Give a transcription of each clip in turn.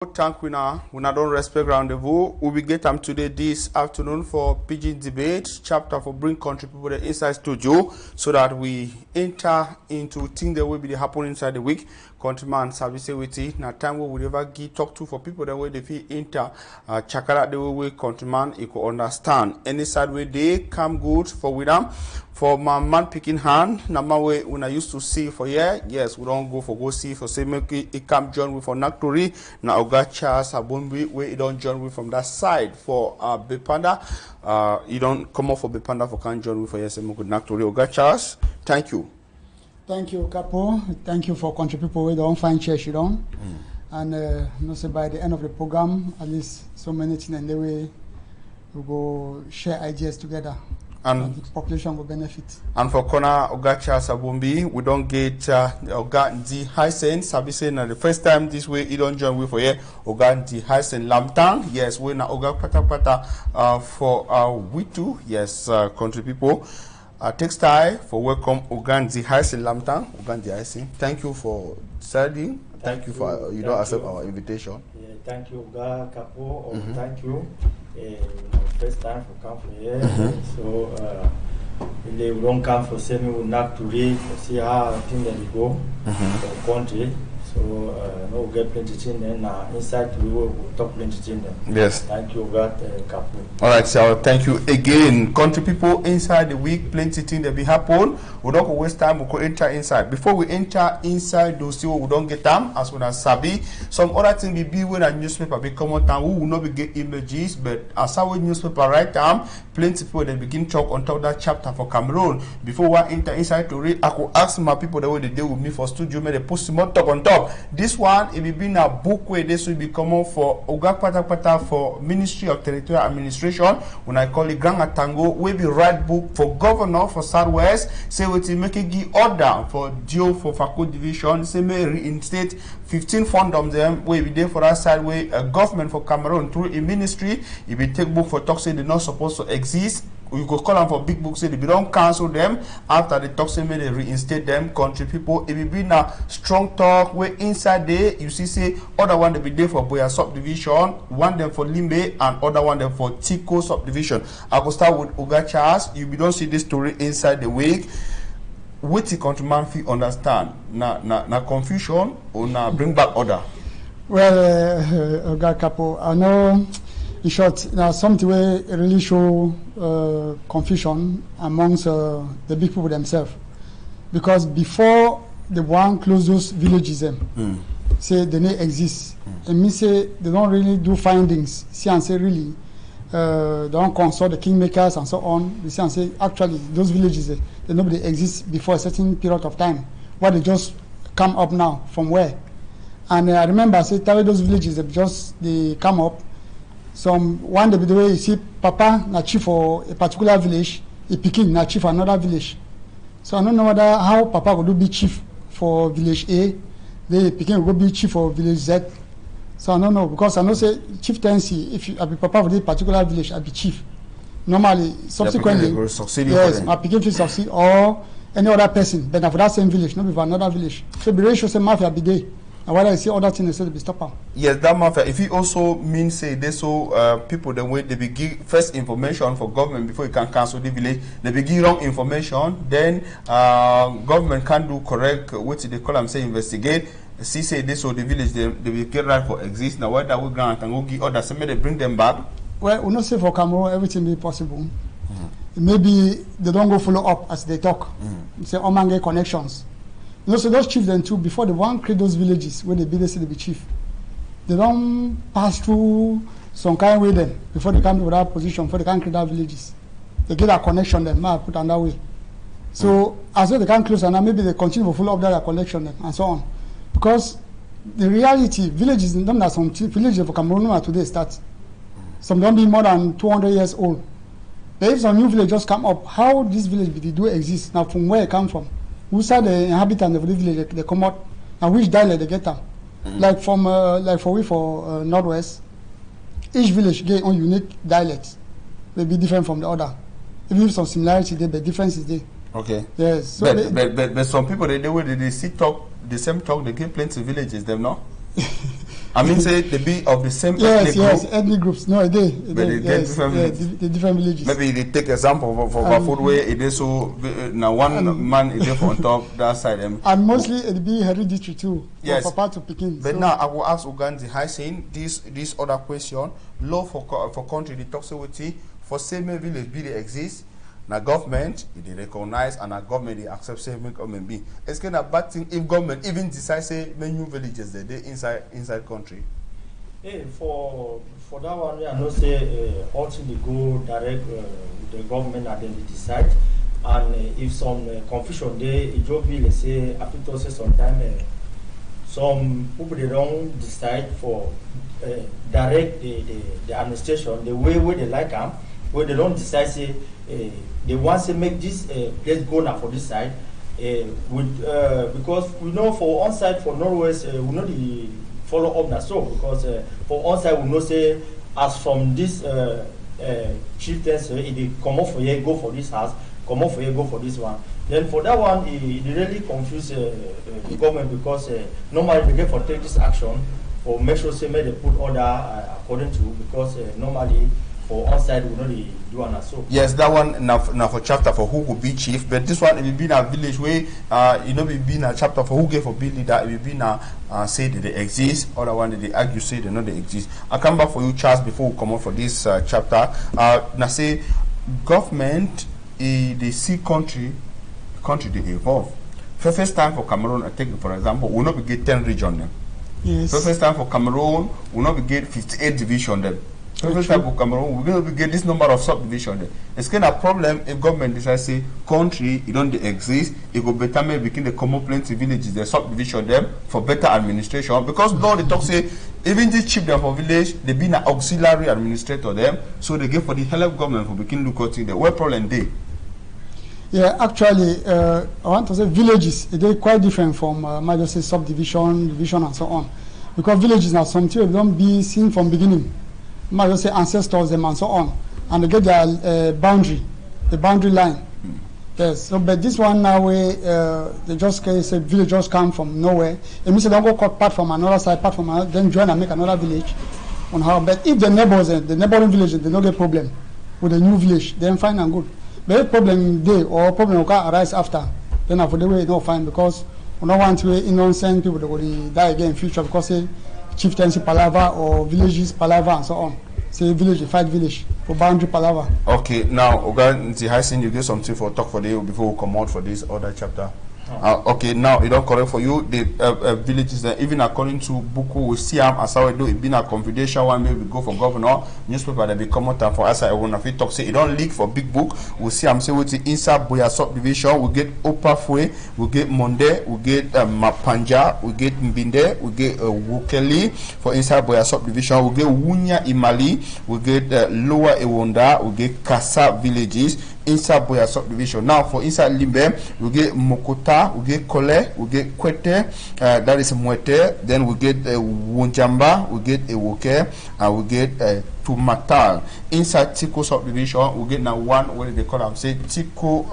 Thank we now don't respect rendezvous. We will get them today this afternoon for Pidgin debate chapter for bring country people the inside studio so that we enter into things that will be happen inside the week. Countryman service with it. Now time we will ever give talk to for people that way they feel enter check out the way countryman you could understand. Any side way they come good for with them. For my man picking hand, now my way when I used to see for here, yes, we don't go see for say make it come join with for Naktori. Now got Charles Abumbi where you don't join with from that side for Bepanda. You don't come off for Bepanda for can't join with for yes, make Naktori. Oga Charles, thank you. Thank you, Capo. Thank you for country people we don't find church you don't. And you say by the end of the program, at least so many things and the way we go share ideas together. And the population will benefit. And for corner Oga Charles Abumbi, we don't get Oga the high sense. Sabi say na the first time this way you don't join with for here. Oga the high sense Lamtang. Yes, we na Oga Pata for we too. Yes, country people. Textile for welcome Oga the high sense Lamtang. Oga the high sense. Thank you for deciding. Thank you for you don't accept our invitation. Yeah, thank you, Oga Capo. Thank you. First time for come for here. So they don't come for say me will not to read for see how things that we go for country. So no get plenty thing then inside we will talk plenty thing then. Yes. Thank you, Oga Capo. All right, so thank you again. Country people inside the week, plenty things that be happen. We don't go waste time, we could enter inside. Before we enter inside, those we don't get them as well as Sabi. Some other thing be when a newspaper become on time, we will not be get images, but as our newspaper right time, plenty people they begin talk on top of that chapter for Cameroon. Before we enter inside to read, I could ask my people the way they deal with me for studio, may they put some more talk on top. This one, it will be in a book where this will be common for Oga Pata for Ministry of Territorial Administration. When I call it Grand Atango, we be write book for governor for Southwest. Say we make a give order for Dio for Fako division. Say may reinstate 15 fundum them. We be there for that side way government for Cameroon through a ministry. If we take book for talk say they're not supposed to exist. We could call them for big books, say they don't cancel them after the talk say they reinstate them. Country people, it will be now strong talk where inside there you see say other one they be there for Boya subdivision, one them for Limbe and other one them for Tico subdivision. I will start with Oga Charles. You don't see this story inside the week. What the countryman feel understand? Na confusion or na bring back order? Well, Oga Capo, I know. In short, now something where really show confusion amongst the big people themselves, because before the one close those villages, say they don't exist. It means say they don't really do findings. See and say really, they don't consult the kingmakers and so on. They see and say actually those villages they nobody exist before a certain period of time. Why they just come up now from where? And I remember say tell those villages they come up. Some one day the way you see Papa na chief for a particular village, a Pidgin na chief for another village. So I don't know whether how Papa will be chief for village A, the Pidgin will be chief for village Z. So I don't know because I know say chieftaincy if I be Papa for this particular village, I be chief. Normally, subsequently, yes, my Pidgin will succeed or any other person, but for that same village, not for another village. So the ratio say mafia be there. And whether I see other things, they be stop. Yes, that matter. If it also means say they so people the way they be give first information for government before you can cancel the village, they be give wrong information, then government can do correct what they call them say investigate. See say this so the village they will get right for exist. Now whether we grant and go give others, so they bring them back. Well, we not say for Cameroon everything be possible. Maybe they don't go follow up as they talk. Say Omange connections. You know, so those chiefs then too, before they want to create those villages where they be, they say they be chief. They don't pass through some kind of way then before they come to that position, before they can create that villages. They get a connection then, now put on that way. So as well they can close and now maybe they continue to follow up that connection then and so on. Because the reality, villages, them that some villages for Cameroon today start. Some don't be more than 200 years old. But if some new village just come up, how this village do exist? Now from where it come from? Who said the inhabitants of the village they come out and which dialect they get them? Like from like for Northwest, each village get own unique dialect. They be different from the other. Even if some similarity there, but difference is there. Okay. Yes. So but some people they see talk the same talk they get plenty villages them no. I mean, say they be of the same yes, ethnic group. ethnic groups. No, they But they get different villages. the different villages. Maybe they take example for food where it is so now one man is there on top that side. And mostly it be hereditary too. Yes. For part to Pidgin. But so now I will ask Uganzi Haisin this other question. Law for country the toxicity for same village be they exist. Now government they recognize and our government they accept same government be. It's kind of bad thing if government even decide say many villages they inside country. Hey, for that one, we are not say until they go direct with the government and then they decide. And if some confusion there, it will be let's say after say sometime some people they don't decide for direct the administration the way where they like them, where they don't decide say they want to make this place go now for this side. With because we know for one side for Norwest we know the follow up now so because for one side we know say as from this chieftains if they come off for here go for this house, come off for here go for this one. Then for that one it really confuse the government because normally they get for take this action for make sure say may they put order according to because normally for one side we know they do an so. Yes, that one now for chapter for who will be chief, but this one it will be in a village where you know it will be in a chapter for who gave for be leader, it will be now say that they exist, other one that they argue say they know they exist. I come back for you, Charles, before we come on for this chapter. Now say government they see country they evolve. First time for Cameroon, I take for example, we not be get 10 region them. Yes. First time for Cameroon, we not be get 58 division them. First time for Cameroon, we're going to get this number of subdivision there. It's kind of problem if government decides say country it don't exist, it will better maybe begin the common plenty villages, the subdivision them for better administration because law they talk say even this chief them for village they be an auxiliary administrator them, so they give for the help government for begin look at there. What problem they? Yeah, actually, I want to say villages they're quite different from might just say subdivision, division, and so on, because villages are something we don't be seen from beginning. Might just say ancestors them and so on, and they get their boundary, the boundary line. Yes. So, but this one now where they just say village just come from nowhere. It means they don't go cut part from another side, part from another, then join and make another village. On how? But if the neighbors, the neighboring village, they don't get problem with the new village, then fine and good. But if problem day or problem will arise after, then after the way no fine because we don't want to innocent people that will die again in future because say chieftaincy palaver or villages palaver and so on. Say village, fight village for boundary palaver. Okay, now Oga Haisin, you get something for talk for you before we come out for this other chapter. Okay, now it don't correct for you. The villages that even according to Buku, we see them as how we do it been a confidential one. Maybe we go for governor newspaper that be come out and for us. I want to talk say it don't leak for big book. We see them say we inside Boya subdivision. We get Opafwe, we get Monde, we get Mapanja, we get Mbinde, we get Wukeli for inside Boya subdivision. We get Wunya Imali, we get Lower Ewonda, we get Kasa villages inside Boya subdivision. Now for inside Limbe, we get Mokota, we get Kole, we get Kwete, that is Mwete, then we get Wunjamba, we get Ewoke, and we get Tumatal. Inside Tiko subdivision, we get now one where they call them say Tiko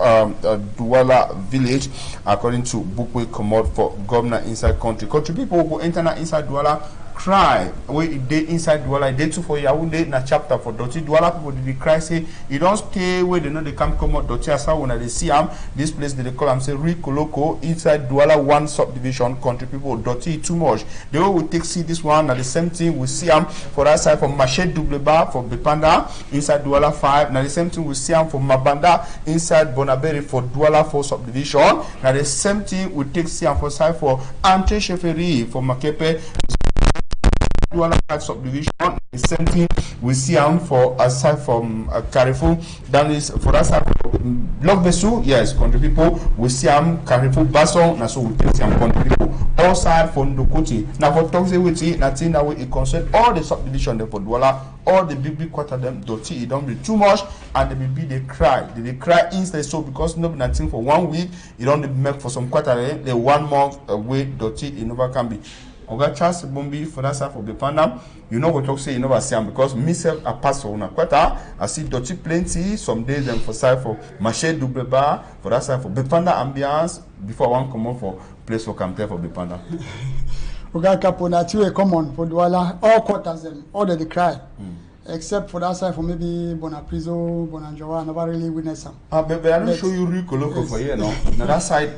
Douala village, according to Bukwe Commode for governor inside country. Country people who enter inside Douala cry when they inside Douala, they too for Yaoundé na chapter for Doti. Douala people they cry say you don't stay where they know they can't come out Doti as how when they see them this place they call them say Rikoloko inside Douala one subdivision country people Doti too much. They will take see this one and the same thing we see them for that side for Maché Double Bar for Bepanda inside Douala 5. Now the same thing we see them for Mabanda inside Bonaberi for Douala 4 subdivision. Now the same thing we take see them for side for Ante Chefferie for Makepe Douala subdivision. The same thing we see them for aside from Carrefour. That is for that side Block Besu, yes, country people we see them Carrefour Basson. Now so we take them country people all side for Ndokoti. Now for Toxe with it, nothing that we concern all the subdivision there for Douala, all the big quarter them dirty. It don't be too much, and the baby they cry instead so because no nothing for 1 week. You don't make for some quarter they 1 month away dirty. It never can be. Oga Charles Bombi for that side for Bepanda, you know what talk say you never see them because myself I pass for una quarter. I see dirty plenty. Some days them for side for Maché Double Bar for that side for Bepanda ambiance before one come on for place for campaign for Bepanda. Oga Capo, na two common for Douala, all quarters them, all they cry. Except for that side for maybe Bonaprizo, Bonanjoa, never really witness them. But I don't show you real Koloko for here, no? Now that side,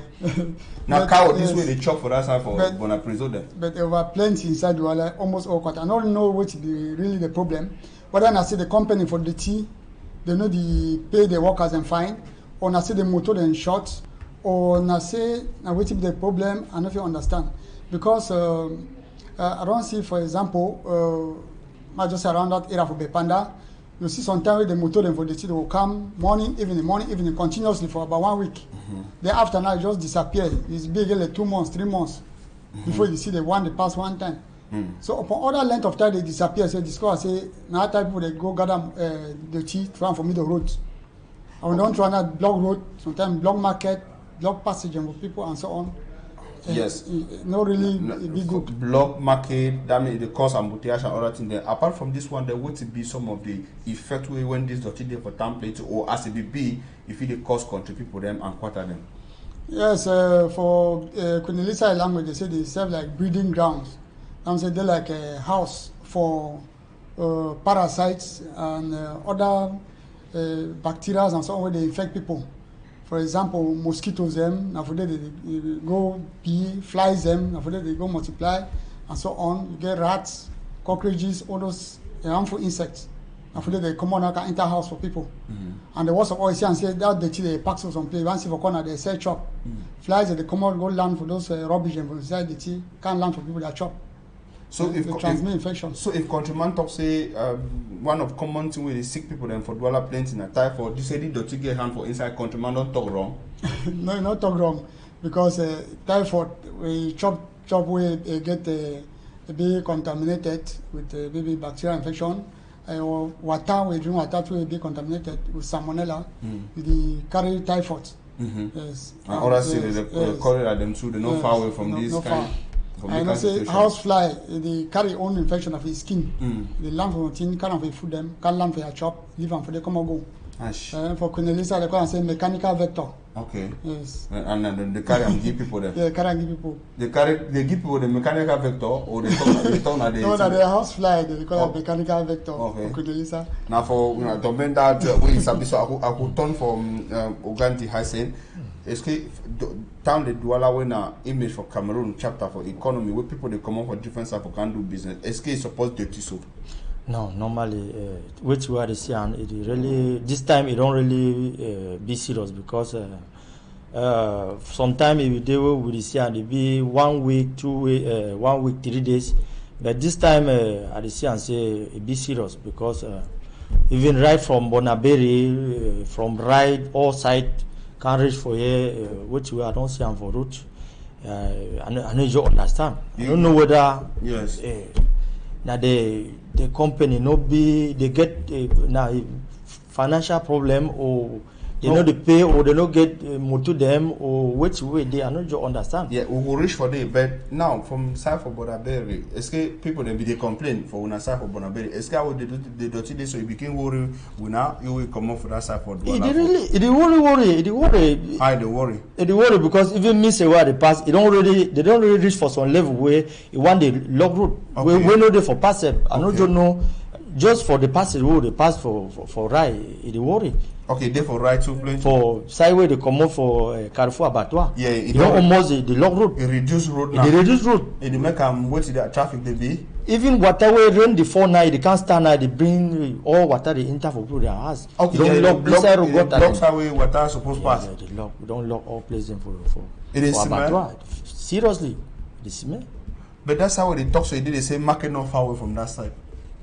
now cow this way they chop for that side for Bonaprizo there. But there were plenty inside Douala, almost all quarters. I don't know what is really the problem. But then I see the company for the tea, they know the pay the workers and fine, or I see the motor then short, or I say now what is the problem, I don't know if you understand. Because I don't see, for example, just around that area for Bepanda, you see sometimes the motor and for the tea will come morning, evening, continuously for about 1 week. Then after that, it just disappear. It's big, like 2 months, 3 months before you see the one they pass one time. So upon other length of time they disappear. So discover say now type people they go gather the tea run for me the road. And we don't run that block road, sometimes block market, block passage and for people and so on. Yes. Not really be good. Block market, that means the cost and embouteillage and other things there. Apart from this one, there would be some of the effect way when this dirty there for template or as it be if it cost country people them and quarter them. Yes, for Kunilisa language they say they serve like breeding grounds. And say they're like a house for parasites and other bacteria and so on where they infect people. For example, mosquitoes them, after that they go pee, flies them, after that they go multiply, and so on. You get rats, cockroaches, all those harmful insects. After that they come on and enter house for people. And the worst of all is here and say that the tea they pack some place. Once you for corner they sell chop. Flies they come out go land for those rubbish and from inside the tea can't land for people that chop. So if transmit infection. So if countryman talk say one of common thing where they sick people then for Douala plenty in a typhoid, you say the dirty get hand for inside countryman don't talk wrong. No, not talk wrong because typhoid we chop we get be contaminated with maybe bacterial infection. Or water we drink water to be contaminated with salmonella. They carry typhoid. Yes. And others say they cholera them too. They not far away from this kind. I know say house fly they carry own infection of his skin. They land for tin, kind of food them, can land for your chop, leave them for they come and go. For Kunelisa they call and say mechanical vector. Okay. Yes. And then they carry and give people them. Yeah, carry and give people. They give people the mechanical vector or they turn at the no, the house fly they call it mechanical vector for Kunelisa. Now for to bend that we so I could turn from Oganti Hassan. Est-ce que town the Douala when a image for Cameroon chapter for economy where people they come up for different stuff for can do business. Est-ce que it's supposed to do so? No, normally which we are see and it really this time it don't really be serious because sometimes if they will see and it be 1 week, 2 week, 1 week, 3 days. But this time I see and say it be serious because even right from Bonaberi, from right all side. Can't reach for here, which way I don't see them for route. I know you understand. I don't know whether yes. Now the company no be they get now financial problem or they know the pay or they don't get more to them or which way they are not you understand. Yeah, we will reach for them. But now from side for Bonaberi, est-ce que people then be they complain for una side for Bonaberi? Est-ce que how they do the dirty day so you became worry we now you will come up for that side for Douala? It worry. I they worry. It worry because even me say where they pass, they don't really reach for some level where you want the log road. Okay. We know they for pass it. I know you know just for the passage road they pass for right. It worry. Okay, they for right to plane. For sideway they come up for Carrefour Abattoir. Yeah, it don't almost the long road. It reduce road now. It reduce road. It make wait till the traffic they be. Even water way rain the 4 night they can't stand now they bring all water they enter for people their house. Okay, don't lock this side road water. Blocks highway water supposed pass. Yeah, they lock. We don't lock all places for it is Abattoir. Seriously, the cement. But that's how they talk. So they say market not far away from that side.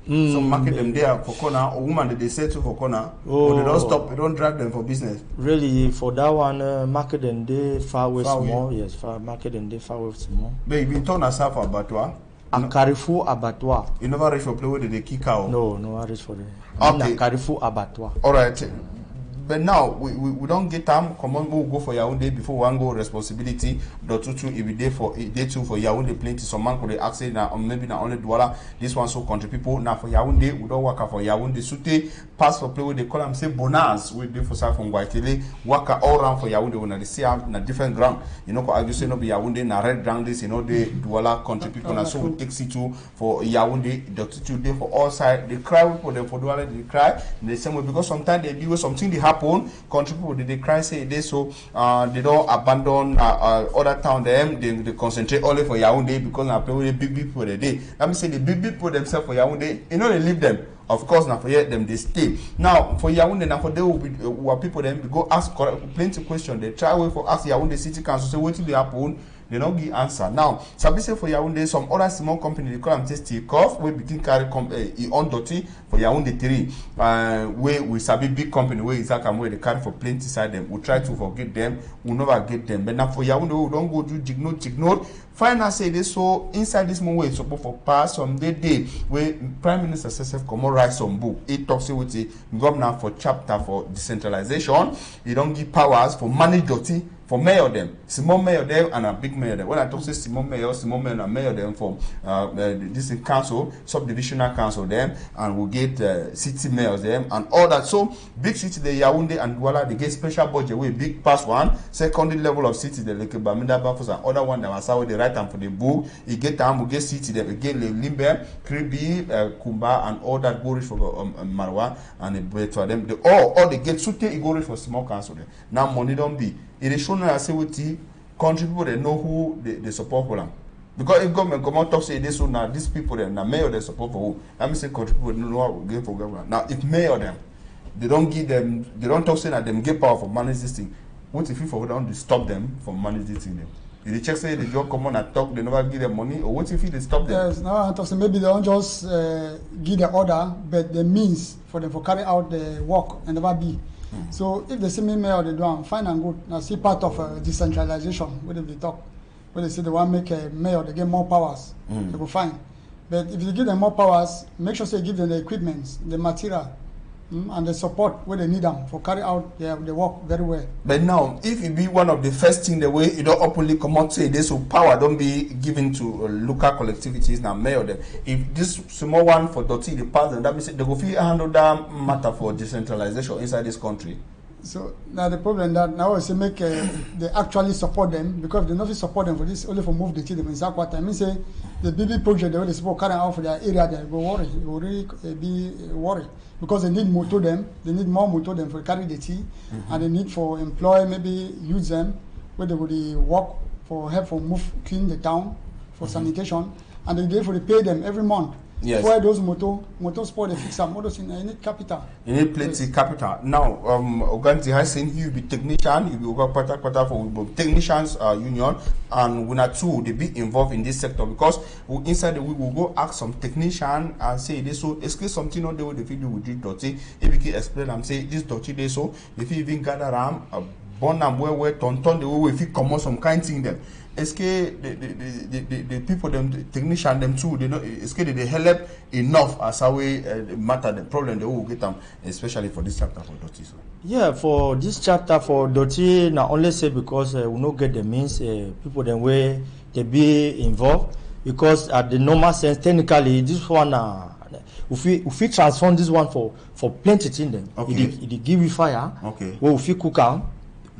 So market them there for corner or woman that they say to for corner or they don't stop, they don't drag them for business. Really, for that one, market them they far away small. Yes, market them they far away small. But you been turn aside for Abattoir. A Carrefour Abattoir. You never reach for play where they kick out. No, I reach for the. Okay. Carrefour Abattoir. All right. but now we don't get time. Come on, we'll go for Yaoundé before one go responsibility. The two if we day for day two for Yaoundé plenty. Some man could actually now maybe not only Douala. This one so country people now for Yaoundé. We don't work for Yaoundé. Sute pass for play with they call them say bonus. We do for from Guaitele. Work all around for Yaoundé when they see na different ground. You know, I just say no be Yaoundé na red ground this. You know the Douala country people na so we take C2 for Yaoundé. The two day for all side. They cry for them for Douala. They cry in the same way because sometimes they do something they happen. Country people they cry say they so they don't abandon other town them. They concentrate only for Yaoundé because now play with the big people the day. Let me say the big people themselves for Yaoundé. You know they leave them. Of course, now for them they stay. Now for Yaoundé, now for they will be people them go ask plenty questions. They try way for ask Yaoundé City Council say what will happen. They don't give answer. Now, Sabi say for Yaoundé, some other small company they call them take off. We begin carry on dirty for Yaoundé 3. Where we Sabi big company where exactly where they carry for plenty side them. We try to forget them. We never get them. But now for Yaoundé, we don't go do jignode. Final say this so inside this moment it's supposed for pass some day where Prime Minister Sesef come write some book. He talks with the governor for chapter for decentralization. He don't give powers for manage dirty. For mayor them, small mayor them and a big mayor them. When I talk say small mayor and mayor them from this council, subdivisional council them, and we'll get city mayors them and all that. So big city the Yaoundé and Douala they get special budget with big pass one. Secondary level of city the like Bamenda Bafos and other one that was how they write them for the book. You get time we get city them again Limbe, Kribi, Kumba and all that go rich for Marwa and the bread for them. They all they get sute it go rich for small council them. Now money don't be. It is shown as country people they know who they support for them. Because if government come out talk say this so now these people then now mayor they support for who. Let me say country people know how to get for government. Now if mayor them they don't give them they don't talk say that them get power for manage this thing. What if you for them to stop them from managing this thing them? If they check say they just come on and talk, they never give them money, or what if they stop them? Yes, no, I'm talking maybe they don't just give the order, but the means for them for carry out the work and never be. So if the same mayor they do fine and good. Now see part of decentralization where they talk, where they say they want to make a mayor they get more powers, they go fine. But if you give them more powers, make sure they give them the equipment, the material, and the support where they need them for carry out the work very well. But now, if it be one of the first thing the way you don't openly come out say this, so power don't be given to local collectivities now mayor them. If this small one for dirty the pass them, that means they go feel handle that matter for decentralization inside this country. So now the problem that now is to make they actually support them because they not support them for this only for move the children in Zakwata. I mean say the BB project they will support carry out for their area they go worry, it will really be worried because they need motor them, they need more motor them for carry the tea, and they need for employ maybe use them where they will work for help for move clean the town for sanitation, and they for pay them every month. Yes. Where those motor sport they fix some motors in you need capital. You need plenty capital. Now, Oganti has seen you be technician, you be quarter for technicians union, and we are two they be involved in this sector because inside the week we will go ask some technician and say this so explain something on the way they do with this dirty. If we can explain and say this dirty they so if you even gather them burn them where turn the way if you come on some kind thing them. Est-ce que the people them the technician them too they know est-ce que they help enough as how we matter the problem they will get them especially for this chapter for Doti. So. Yeah, for this chapter for Doti not only say because we no get the means people them way they be involved because at the normal sense technically this one if we transform this one for plenty things them it give you fire where if you cook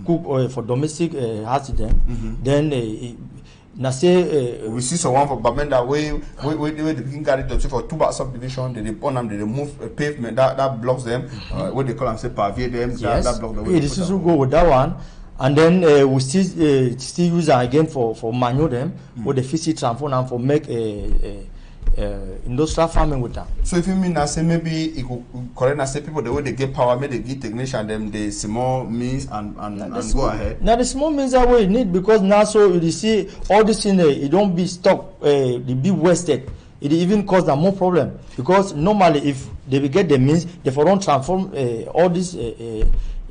for domestic house then na say we see someone for Bamenda where the king carry dirty for 2 subdivision they burn them they remove pavement that blocks them what they call them say pavia them yes. that block the way this is go with that one and then we still use them again for manual them where the fish transform them for make industrial farming with them. So if you mean I say maybe it could correct I say people the way they get power maybe they get technician them the small means and go ahead. Now the small means are what you need because now so you see all this thing it don't be stuck it be wasted. It even cause them more problem because normally if they will get the means they for don't transform all this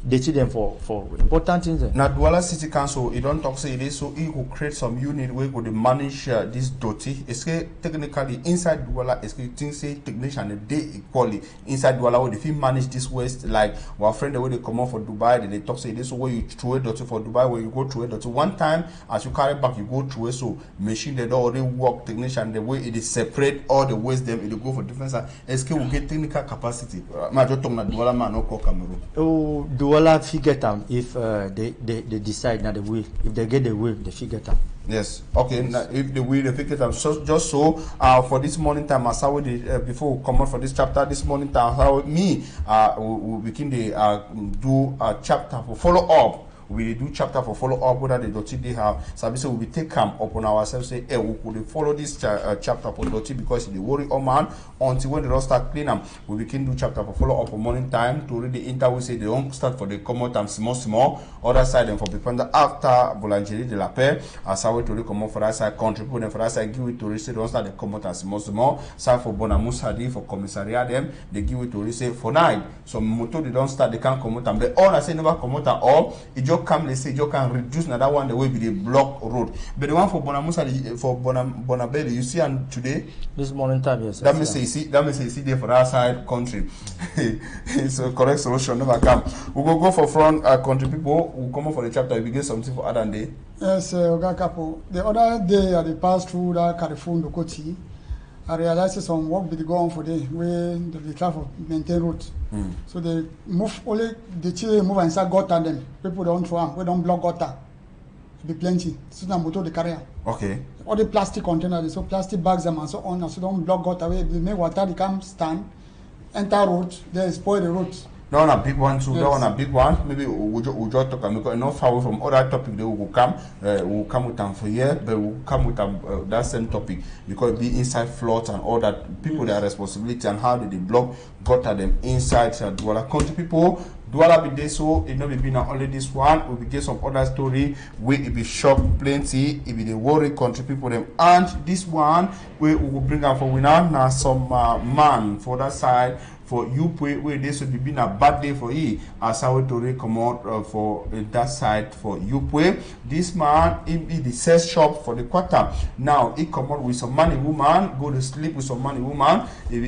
they teach them for important things. Now, Douala City Council, you don't talk say it is, so it will create some unit where go to manage this dirty. It's technically inside Douala, it's things say technician they equally inside Douala where they manage this waste. Like our friend the way they come out for Dubai, they talk say this where you throw it dirty for Dubai, where you go through it dirty. One time as you carry back, you go through it. So machine they don't already work technician the way it is separate all the waste them. It will go for different side. SK will get technical capacity. Major talk na Douala man no call Cameroon. Oh, Douala figure them if they decide now the will. If they get the will, they figure them. Yes. Okay. Now, if the will, they figure them. So just so for this morning time, as how before we come out for this chapter, this morning time, how me we begin the do a chapter for follow up. We do chapter for follow up whether the dirty they have. So we take come upon ourselves say, hey, we could follow this chapter for dirty because they worry on man until when they don't start clean them. We begin do chapter for follow up for morning time to read the interview say they don't start for the common time small. Other side and for people after Boulangerie de la Paix, as how to come out for that side, contribute and for that side give it to say don't start the common time small. Side for Bonamusadi for commissariat them, they give it to say for night. So motor they don't start, they can't come out and but all I say never come out at all. It just come they say you can reduce another one the way with the block road. But the one for Bonamusa for Bonabelli, you see and today this morning time, yes. That means you see there for that side country. It's a correct solution, never come. We will go for front country people, we'll come up for the chapter, we get something for other day. Yes, Oga Kapo. The other day I passed through that Carrefour Ndokoti. I realized some work be go on for day where they try to maintain route. So they move only the children move inside gutter them. People don't throw them, we don't block gutter. It be plenty. So now motor the carrier. Okay. All the plastic containers, so plastic bags them and so on, and so don't block gutter away. They make water they come stand, enter road, they spoil the road. That one a big one too. Yes. That one a big one. Maybe we'll just talk because enough away from other topic they will come. We'll come with them for here, but we'll come with them that same topic because it be inside floods and all that. People their responsibility and how did they block gutter them inside Douala country people. Douala be there so it not be now only this one. We will get some other story where it be shock plenty. It be the worry country people them and this one we will bring out for winner now some man for that side. For you where this would be a bad day for you as I would to come out for that side for you this man it be the sales shop for the quarter now he come out with some money woman go to sleep with some money woman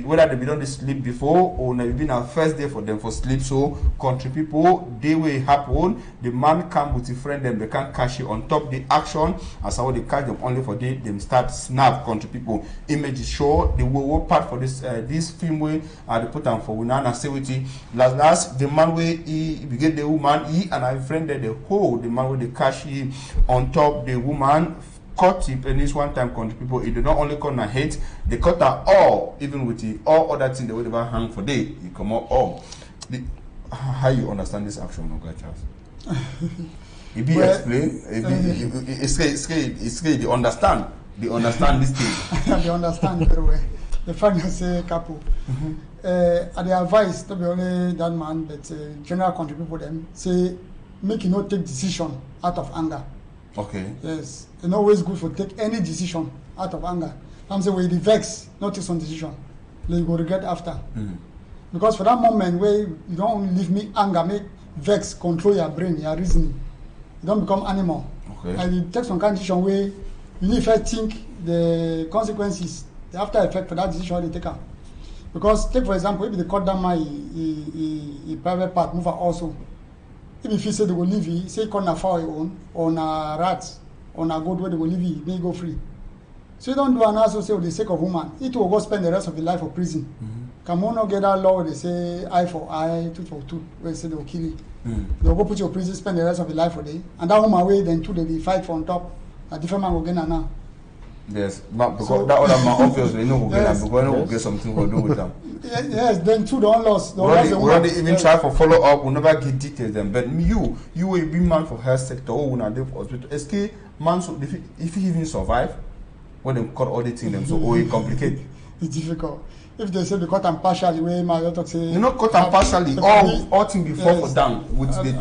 whether they be done the sleep before or maybe been a first day for them for sleep so country people they will happen the man come with a friend them they can cash it on top the action as I would they catch them only for them start snap country people image show the work part for this film way they put for Winana Sewity. Last the man where he get the woman, he and I friended the whole the man with the cash he on top the woman cut it and this one time country people it did not only cut her head, they cut her all even with the all other things they would ever hang for day. You come out all. How you understand this action, okay, Charles? It be explained. It's scary. They understand this thing. They understand very well. The fact that say couple. The advice to be only that man, but general country people them say make you not take decision out of anger. Okay. Yes, it's not always good for take any decision out of anger. I'm saying when you vex, not take some decision, then you go regret after. Because for that moment where you don't leave me anger, make vex control your brain, your reasoning. You don't become animal. Okay. And you take some kind of decision where you need to think the consequences, the after effect for that decision they take out. Because take for example, if they cut down my private part mover also, if you say they will leave you, say cut na fowl own or na rat or na goat where they will leave you, may go free. So you don't do an also say for the sake of woman, it will go spend the rest of the life for prison. Come on, not get that law where they say eye for eye, tooth for tooth, where they say they will kill you. They will go put you in prison, spend the rest of the life for day. And that woman way then too they fight for on top. A different man will get now. Yes, but because so, that other man obviously know because we'll get something to do with them. Yes, then two don't lost. We already even try for follow up. We never get details them. But you will be man for health sector. Oh, when I do hospital, SK man so if he even survive, when they cut all the things them so it complicate. It's difficult. if they say because I'm partially way my doctor say you know cut am partially all thing be fall for down with the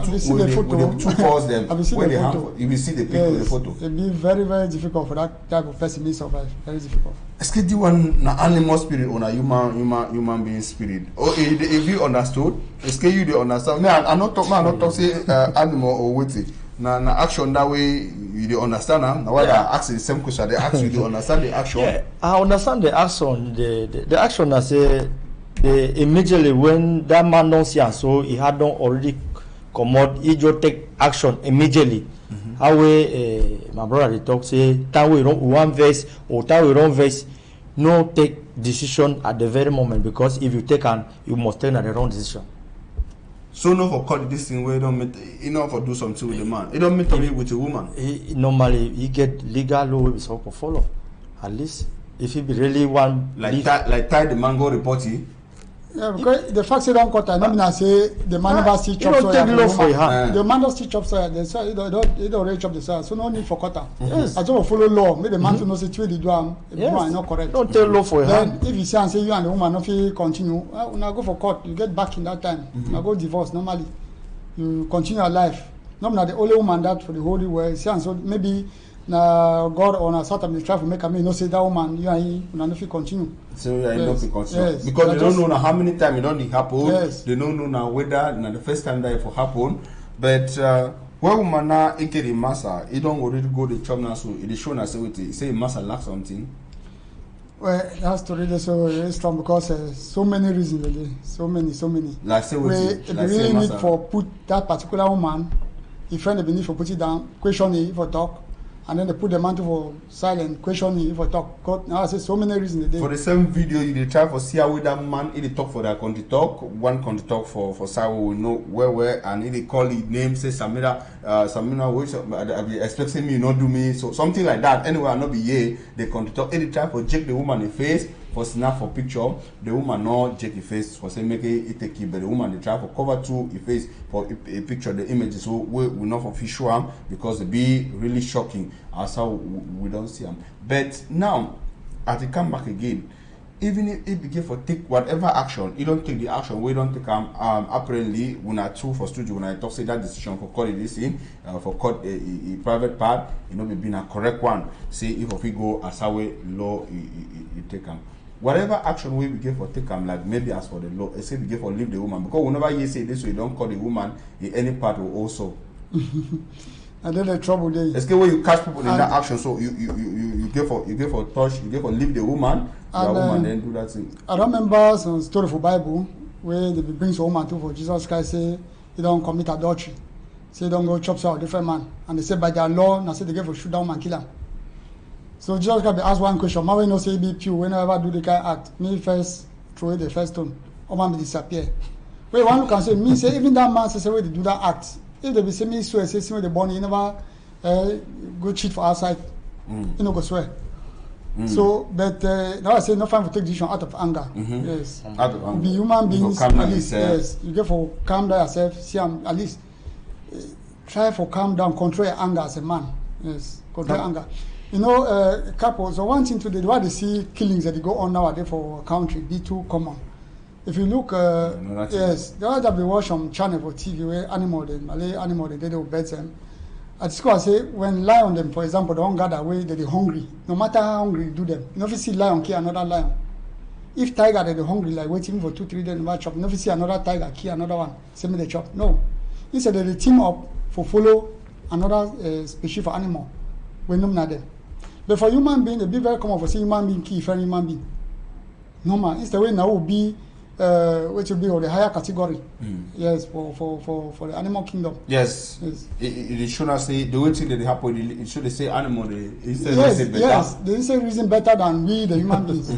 two balls them where they have you will see the picture with the photo. It be very very difficult for that type of person to survive. Very difficult. Est-ce que this one na animal spirit or na human being spirit? Or if you understood, est-ce que you dey understand? Me I not talk say animal or wetin. Na action that way you dey understand am. Na why I ask the same question. They ask you dey understand the action. Yeah, I understand the action. The action I say immediately when that man don't see am so he had done already come out. He just take action immediately. How way my brother they talk say that way one verse or that way wrong verse no take decision at the very moment because if you take an you must take the wrong decision. So no for cut this thing where don't meet enough for do something with the man. It don't meet to be with a woman. Normally he get legal law is how to follow. At least if he be really one like tie the man go report you. Yeah, because the fact they don't cut, I mean I say the man never see chop soil. The man don't see chop soil. The soil, he don't really chop the soil. So no need for cutter. Yes. I just follow law. Make the man to know say the do am. If you are not correct. Don't tell law for your hand. Then if you say and say you and the woman not fit continue, now go for court. You get back in that time. Now go divorce normally. You continue your life. Normally the only woman that for the whole world. See and so maybe na God or na Satan dey try to make me no say that woman you and he una no fit continue. So you no fit continue because they don't know now how many times it don't happen. Yes. They don't know now whether na the first time that it for happen. But when woman na eke the massa, he don't already go the chop now so it show na say wetin say massa lack something. Well, that story is so very strong because so many reasons really, so many. Like say wetin, like really need for put that particular woman, if friend they need for put it down, question it for talk. And then they put the man to for silent, question him for talk. God, now I say so many reasons they for the same video, you dey try for see how that man he dey talk for that country talk. One country talk for Sawo we know where and he dey call his name say Samira which I be expecting me not do me so something like that. Anyway, I not be here. They country talk. He dey try for check the woman in the face for snap for picture. The woman not check the face for say make it take it, but the woman they try for cover to the face for a picture the images so we not for show am because it be really shocking. As how we don't see them. But now, as it come back again, even if it begin for take whatever action, you don't take the action, we don't take apparently when I true for studio when I talk say that decision for calling this in for cut a private part, you know, be being a correct one. Say if we go as how way law you take them. Whatever action we begin for take them, like maybe as for the law, say we give for leave the woman because whenever you say this way, you don't call the woman in any part will also. And then the trouble there. It's when you catch people in that action, so you give for touch, you give for leave the woman, the woman then do that thing. I remember some story for Bible where they bring some woman to for Jesus Christ say he don't commit adultery, say don't go chop soil different man, and they say by their law, now say they give for shoot down man kill him. So Jesus Christ be ask one question, man we no say be pure whenever do the kind act, me first throw away the first stone, or man be disappear. Wait one look and say me say even that man say where they do that act. If they be say me swear, say the born, you never go cheat for outside, you know go swear. So, but now I say no fine for take decision out of anger. Yes, out of anger. Be human beings at least. Yes, you get for calm down yourself. See, at least try for calm down, control your anger as a man. Yes, control anger. You know, couples. So one thing today, why they see killings that they go on nowadays for country be too common. If you look, yes, the other time we watch on channel for TV where animal, the Malay animal, they will bet them. At school, I say when lion them, for example, they don't gather away, they're hungry. No matter how hungry you do them, you never see lion kill another lion. If tiger they're hungry, like waiting for 2-3 days, never chop. You never see another tiger kill another one. Same with the chop. No, instead they team up for follow another species for animal. We know not them. But for human being, it be very common for see human being kill different human being. Normal. Instead way now will be. Which will be of the higher category, yes, for the animal kingdom. Yes. It should not say the way thing that they happen. It should say animal. They say reason better than we the human beings.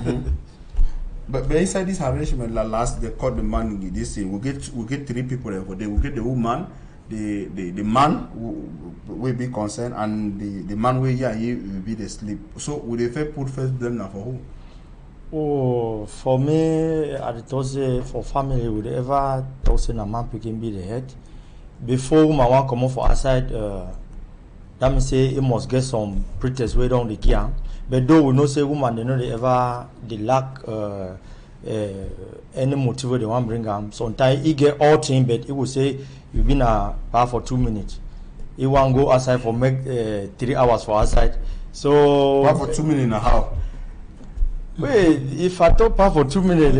But inside this arrangement, last they caught the man in this thing. We get 3 people there for day. We get the woman, the man will be concerned, and the man will will be the sleep. So would they put first blame now for who? Oh, for me, I thought say for family, would ever thought say a man picking be the head before my one come out for outside. That means say he must get some pretext way down the care. But though we know say woman, they know they lack any motive they want bring him. Sometimes he get all thing, but he will say you been a bar for 2 minutes. He want go outside for make 3 hours for outside. So bar for 2 minutes and a half. Wait, if I talk for 2 minutes,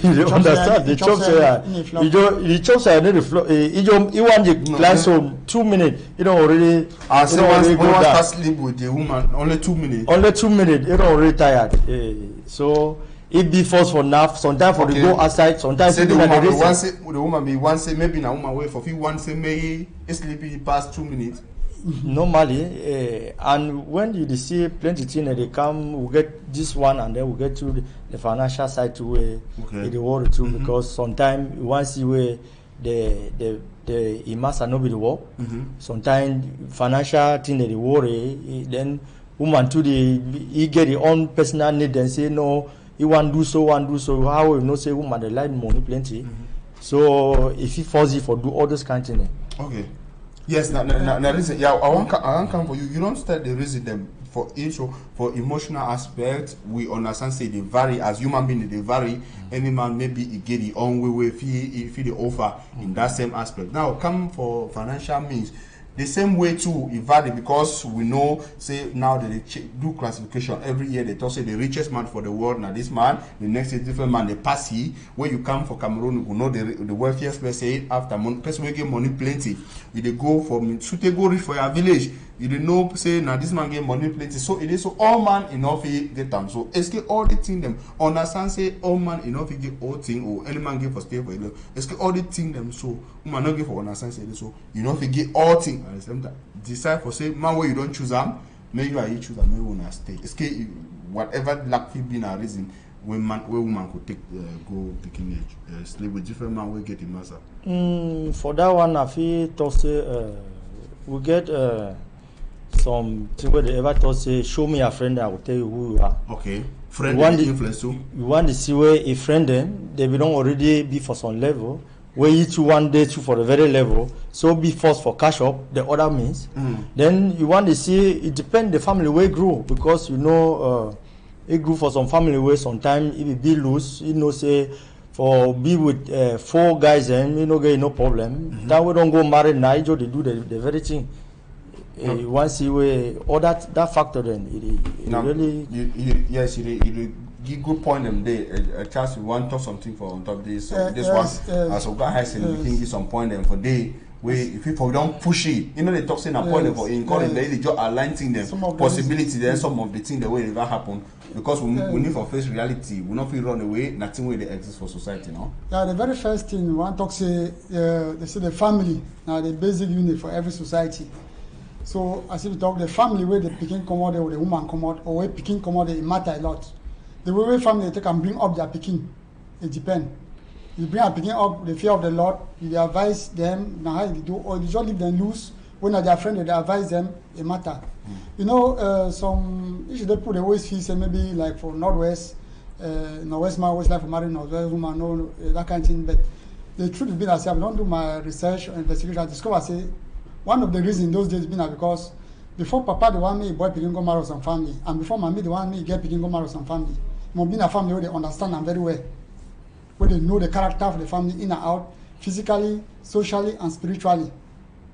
you understand? The chops here, the chops are not the floor. You want the classroom 2 minutes. You don't already. I say once start sleep with the woman, only 2 minutes. Only 2 minutes. You don't already tired. So it be forced for nap. Sometimes for the go outside. Sometimes say the woman be one say maybe na woman wait for you one say maybe sleepy past 2 minutes. Normally, and when you see plenty things, they come, we get this one, and then we get to the financial side to the world too, because sometimes you want to see where the must not be the work. Sometimes financial thing that the worry, then woman too he get his own personal need and say no, he want do so. How will you know say woman they like money plenty? So if he force you for do all those kind of things. Okay. Yes, now listen, yeah, I want come for you. You don't start the reason them for issue for emotional aspect. We understand say they vary as human beings, they vary. Any man maybe he get the own way if he the offer in that same aspect. Now come for financial means. The same way too, it vary because we know, say now that they do classification every year. They talk say the richest man for the world. Now this man, the next is different man. They pass he. Where you come for Cameroon, you know the wealthiest person say after money, person will get money plenty. You they go from so they go rich for your village. You don't know say now this man get money plenty. So it is so all man enough he get them. So it's all the thing them understand say all man enough he get all thing or any man get for stay for you. It's all the thing them so man not get for understand say so you know if you get all thing. At the same time, decide for say man where you don't choose them, maybe you choose them, maybe you wanna stay. It's whatever luck be a reason where woman could take go taking sleep with different man will get the master. For that one, I feel to say we get some thing where they ever thought say show me a friend, I will tell you who you are. Okay, friend influence too. You want to see where a friend them they don't already be for some level. Where you two one day two for the very level, so be forced for cash up the other means. Then you want to see it depend the family where grow because you know it grew for some family where sometimes if it be loose, you know say for be with 4 guys and you know get no problem. That we don't go married now, they do the very thing. You want to see where all that factor then it really yes it give good point them there. Charles, we want to talk something for on top of this. This one, as Oga has said, we can give some point them for day. If people don't push it, you know they talk saying a point for in calling they just aligning them possibility. Then some of the things the way it will happen because we need to face reality. We not feel run away. Nothing way they exist for society, no. Yeah, the very first thing we want to talk say they say the family now the basic unit for every society. So as if we talk the family where the picking come out or the woman come out or where picking come out it matter a lot. The way family they take and bring up their picking, it depends. You bring a picking up the fear of the Lord, you advise them now how you do, or you just leave them loose. When they are friends, they advise them, it matter. You know, some if they put the waste fee, say maybe like for Northwest, Northwest man always like for married Northwest woman, no that kind of thing. But the truth is being as I don't do my research or investigation, I discover say one of the reasons those days been because before Papa the one me boy picking go marry some family, and before Mommy the one me get picking go marry some family. Must be in a family where they understand them very well, where they know the character of the family in and out, physically, socially, and spiritually.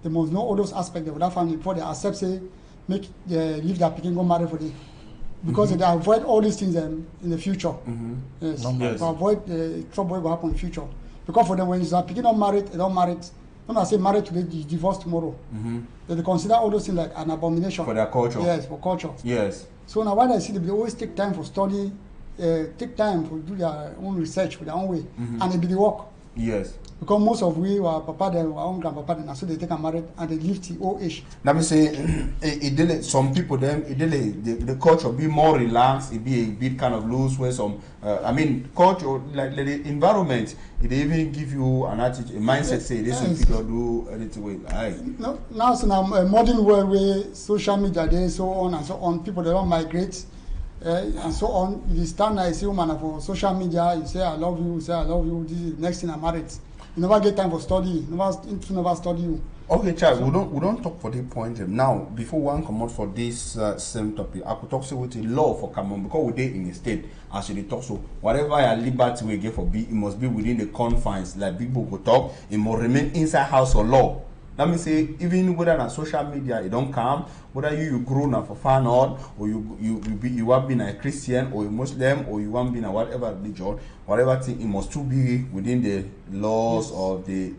They must know all those aspects of that family before they accept, say, make leave their picking go marry for them, because they avoid all these things in the future. Yes, to avoid the trouble will happen in the future. Because for them, when you are picking up married, they don't married. When I say married today, divorce tomorrow. They consider all those things like an abomination for their culture. Yes, for culture. Yes. So now when I see them, they always take time for study. Take time to do their own research with their own way, and it be the work. Yes. Because most of we were papa them, our own grandpapa them, so they take a married and they live till old age. Let me say, some people them, the culture be more relaxed. It be a bit kind of loose where some, I mean, culture like the environment, it even give you an attitude, a mindset. Say this will people do anything with. No, now so now modern world where social media there, so on and so on, people they don't migrate. And so on. You stand there, you see woman for social media, you say I love you, this is the next thing I'm married. You never get time for study, never study you. Okay, child, we don't talk for the point now. Before one come out for this same topic, I could talk so with the law for Cameroon because we did in the state as you talk so whatever your liberty we give for be, it must be within the confines. Like people could talk, it must remain inside house or law. Let me say, even whether on social media it don't come, whether you grow up for fun or you want being a Christian or a Muslim or you want being a whatever religion, whatever thing, it must still be within the laws of the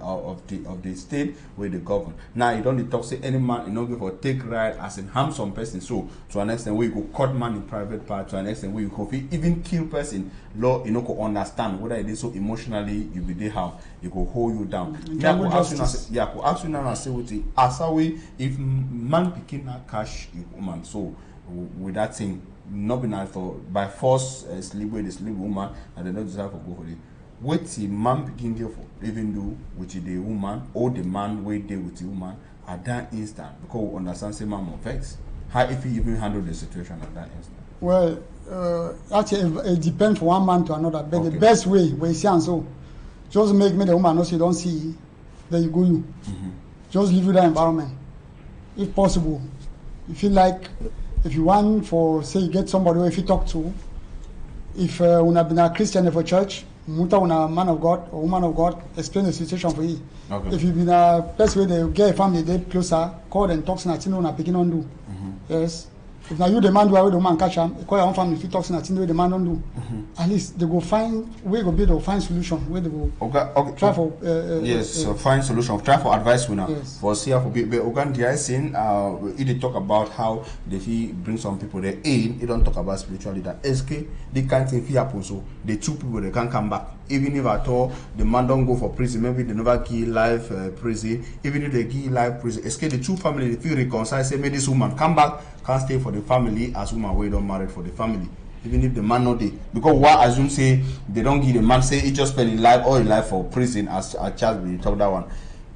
state where they govern. Now you don't talk say any man you know go for take right as in harm some person. So to an extent where you go cut man in private part, to an extent where you go even kill person, law you know go understand whether it is so emotionally you be there how it go hold you down. I could ask you now and say with the as a way if man became a cash woman so with that thing not be nice for by force sleep with the sleep woman and they not deserve to go for it. What the man begin there for even though with the woman or the man wait there with the woman at that instant because we understand say man more vex. How if he even handle the situation at that instant? Well, actually it depends from one man to another, but the best way we see and so just make me the woman know so you don't see then you go you. Just live with that environment. If possible. If you like, if you want for say you get somebody who if you talk to, if you have been a Christian for church, muta una man of God or woman of God, explain the situation for you. Okay. If you've been a best way they get a family they closer, call and talk to una picking on do. Yes. If now you demand where the man catch them, call your own family if you talk to the man don't do. At least they go find where go be to find solution where they go try for find solution. Try for advice winner. Yes. For see for be organ DI saying it talk about how they bring some people there in, it don't talk about spirituality that SK the kind thing happen so the two people they can come back. Even if at all the man don't go for prison, maybe they never give life prison, even if they give life prison, SK the two family they feel reconcile, say maybe this woman come back, can't stay for the family as woman we don't married for the family. Even if the man not there. Because why assume say they don't give the man say he just spend his life all his life for prison as a child we talk that one.